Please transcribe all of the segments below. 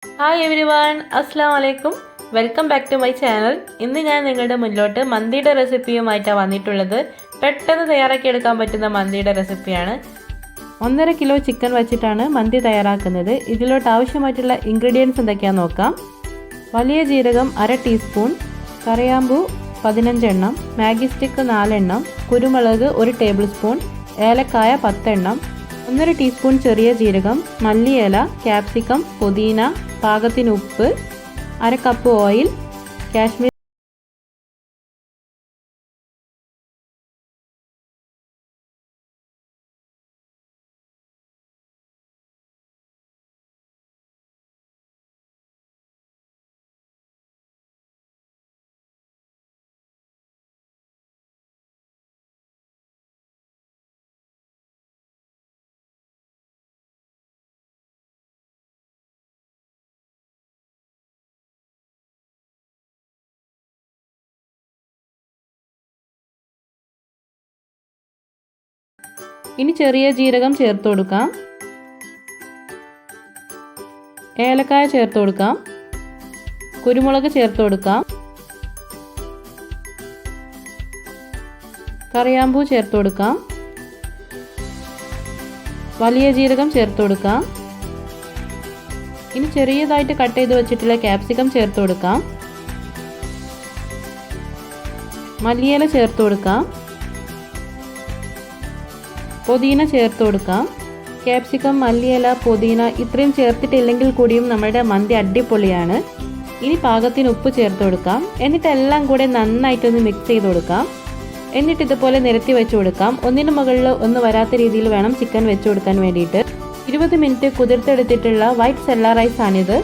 Hi every one, അസ്സാം വലൈക്കും. Welcome back to my channel. ഇന്ന് ഞാൻ നിങ്ങളുടെ മുന്നിലോട്ട് മന്തിയുടെ റെസിപ്പിയുമായിട്ടാണ് വന്നിട്ടുള്ളത്. പെട്ടെന്ന് തയ്യാറാക്കി എടുക്കാൻ പറ്റുന്ന മന്തിയുടെ റെസിപ്പിയാണ്. 1.5 കിലോ ചിക്കൻ വെച്ചിട്ടാണ് മന്തി തയ്യാറാക്കുന്നത്. ഇതിലോട്ട് ആവശ്യമായിട്ടുള്ള ഇൻഗ്രീഡിയൻസ് എന്തൊക്കെയാണെന്ന് നോക്കാം. വലിയ ജീരകം 1/2 ടീസ്പൂൺ, കറിയാമ്പൂ 15 എണ്ണം, മാഗി സ്റ്റിക്ക് 4 എണ്ണം, കുരുമുളക് 1 ടേബിൾ സ്പൂൺ, ഏലക്കായ 10 എണ്ണം, 1.5 ടീസ്പൂൺ ചെറിയ ജീരകം, മല്ലിയില, ക്യാപ്സിക്കം, പുതിന, പാകത്തിന് ഉപ്പ്, 1/2 കപ്പ് ഓയിൽ, കാശ്മീർ ഇനി ചെറിയ ജീരകം ചേർത്ത് കൊടുക്കാം, ഏലക്കായ ചേർത്ത് കൊടുക്കാം, കുരുമുളക് ചേർത്ത് കൊടുക്കാം, കറിയാമ്പൂ ചേർത്ത് കൊടുക്കാം, വലിയ ജീരകം ചേർത്ത് കൊടുക്കാം. ഇനി ചെറിയതായിട്ട് കട്ട് ചെയ്ത് വെച്ചിട്ടുള്ള ക്യാപ്സിക്കം ചേർത്ത് കൊടുക്കാം, മല്ലിയില ചേർത്ത് കൊടുക്കാം, പുതിന ചേർത്ത് കൊടുക്കാം. ക്യാപ്സിക്കം, മല്ലിയില, പുതിന ഇത്രയും ചേർത്തിട്ടില്ലെങ്കിൽ കൂടിയും നമ്മുടെ മന്തി അടിപൊളിയാണ്. ഇനി പാകത്തിന് ഉപ്പ് ചേർത്ത് കൊടുക്കാം. എന്നിട്ട് എല്ലാം കൂടെ നന്നായിട്ടൊന്ന് മിക്സ് ചെയ്ത് കൊടുക്കാം. എന്നിട്ട് ഇതുപോലെ നിരത്തി വെച്ച് കൊടുക്കാം. ഒന്നിന് മുകളിൽ ഒന്ന് വരാത്ത രീതിയിൽ വേണം ചിക്കൻ വെച്ച് കൊടുക്കാൻ വേണ്ടിയിട്ട്. 20 മിനിറ്റ് കുതിർത്തെടുത്തിട്ടുള്ള വൈറ്റ് സെല്ല റൈസ് ആണിത്.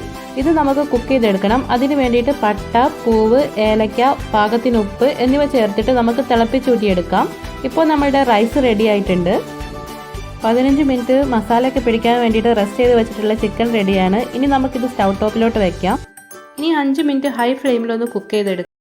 ഇത് നമുക്ക് കുക്ക് ചെയ്തെടുക്കണം. അതിന് വേണ്ടിയിട്ട് പട്ട, പൂവ്, ഏലക്ക, പാകത്തിന് ഉപ്പ് എന്നിവ ചേർത്തിട്ട് നമുക്ക് തിളപ്പിച്ചൂറ്റിയെടുക്കാം. ഇപ്പോൾ നമ്മുടെ റൈസ് റെഡി ആയിട്ടുണ്ട്. 15 മിനിറ്റ് മസാലയൊക്കെ പിടിക്കാൻ വേണ്ടിയിട്ട് റെസ്റ്റ് ചെയ്ത് വെച്ചിട്ടുള്ള ചിക്കൻ റെഡിയാണ്. ഇനി നമുക്കിത് സ്റ്റൗ ടോപ്പിലോട്ട് വെക്കാം. ഇനി 5 മിനിറ്റ് ഹൈ ഫ്ലെയിമിലൊന്ന് കുക്ക് ചെയ്തെടുക്കാം.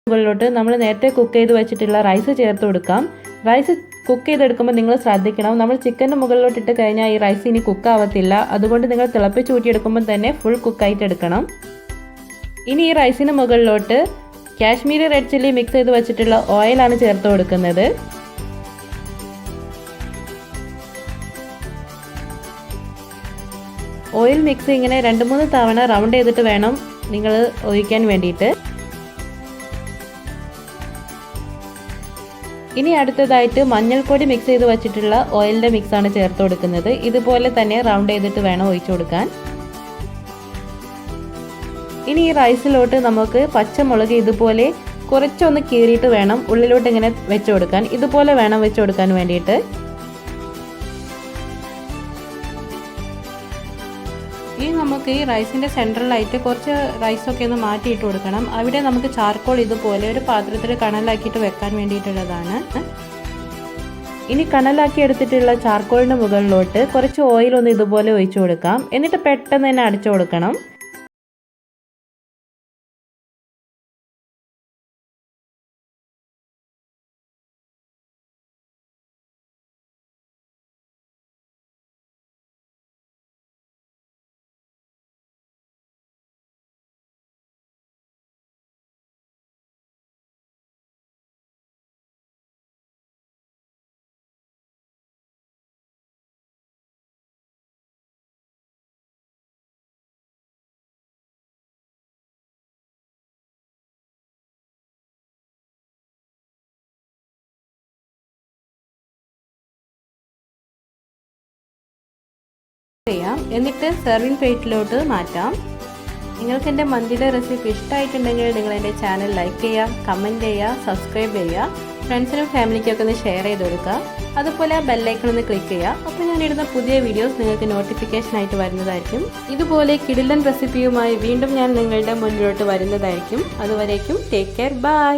മുകളിലോട്ട് നമ്മൾ നേരത്തെ കുക്ക് ചെയ്ത് വെച്ചിട്ടുള്ള റൈസ് ചേർത്ത് കൊടുക്കാം. റൈസ് കുക്ക് ചെയ്തെടുക്കുമ്പോൾ നിങ്ങൾ ശ്രദ്ധിക്കണം, നമ്മൾ ചിക്കൻ്റെ മുകളിലോട്ട് ഇട്ട് കഴിഞ്ഞാൽ ഈ റൈസ് ഇനി കുക്ക് ആവത്തില്ല. അതുകൊണ്ട് നിങ്ങൾ തിളപ്പിച്ച് ഊറ്റിയെടുക്കുമ്പോൾ തന്നെ ഫുൾ കുക്കായിട്ട് എടുക്കണം. ഇനി ഈ റൈസിന് മുകളിലോട്ട് കാശ്മീരി റെഡ് ചില്ലി മിക്സ് ചെയ്ത് വെച്ചിട്ടുള്ള ഓയിലാണ് ചേർത്ത് കൊടുക്കുന്നത്. ഓയിൽ മിക്സ് ഇങ്ങനെ 2-3 തവണ റൗണ്ട് ചെയ്തിട്ട് വേണം നിങ്ങൾ ഒഴിക്കാൻ വേണ്ടിയിട്ട്. ഇനി അടുത്തതായിട്ട് മഞ്ഞൾപ്പൊടി മിക്സ് ചെയ്ത് വെച്ചിട്ടുള്ള ഓയിലിൻ്റെ മിക്സാണ് ചേർത്ത് കൊടുക്കുന്നത്. ഇതുപോലെ തന്നെ റൗണ്ട് ചെയ്തിട്ട് വേണം ഒഴിച്ചു കൊടുക്കാൻ. ഇനി ഈ റൈസിലോട്ട് നമുക്ക് പച്ചമുളക് ഇതുപോലെ കുറച്ചൊന്ന് കീറിയിട്ട് വേണം ഉള്ളിലോട്ട് ഇങ്ങനെ വെച്ച് കൊടുക്കാൻ. ഇതുപോലെ വേണം വെച്ച് കൊടുക്കാൻ വേണ്ടിയിട്ട്. ഇനി നമുക്ക് ഈ റൈസിൻ്റെ സെൻട്രലായിട്ട് കുറച്ച് റൈസൊക്കെ ഒന്ന് മാറ്റിയിട്ട് കൊടുക്കണം. അവിടെ നമുക്ക് ചാർക്കോൾ ഇതുപോലെ ഒരു പാത്രത്തിൽ കനലാക്കിയിട്ട് വെക്കാൻ വേണ്ടിയിട്ടുള്ളതാണ്. ഇനി കനലാക്കി എടുത്തിട്ടുള്ള ചാർക്കോളിന് മുകളിലോട്ട് കുറച്ച് ഓയിലൊന്ന് ഇതുപോലെ ഒഴിച്ചു കൊടുക്കാം. എന്നിട്ട് പെട്ടെന്ന് തന്നെ അടിച്ചു കൊടുക്കണം. ചെയ്യാം. എന്നിട്ട് സെർവിങ് പ്ലേറ്റിലോട്ട് മാറ്റാം. നിങ്ങൾക്ക് എൻ്റെ മന്തിയുടെ റെസിപ്പി ഇഷ്ടമായിട്ടുണ്ടെങ്കിൽ നിങ്ങൾ എൻ്റെ ചാനൽ ലൈക്ക് ചെയ്യുക, കമൻറ്റ് ചെയ്യുക, സബ്സ്ക്രൈബ് ചെയ്യുക, ഫ്രണ്ട്സിനും ഫാമിലിക്കൊക്കെ ഒന്ന് ഷെയർ ചെയ്ത് കൊടുക്കുക. അതുപോലെ ആ ബെല്ലൈക്കൺ ഒന്ന് ക്ലിക്ക് ചെയ്യുക. അപ്പോൾ ഞാനിടുന്ന പുതിയ വീഡിയോസ് നിങ്ങൾക്ക് നോട്ടിഫിക്കേഷൻ ആയിട്ട് വരുന്നതായിരിക്കും. ഇതുപോലെ കിടിലൻ റെസിപ്പിയുമായി വീണ്ടും ഞാൻ നിങ്ങളുടെ മുന്നിലോട്ട് വരുന്നതായിരിക്കും. അതുവരേക്കും ടേക്ക് കെയർ, ബൈ.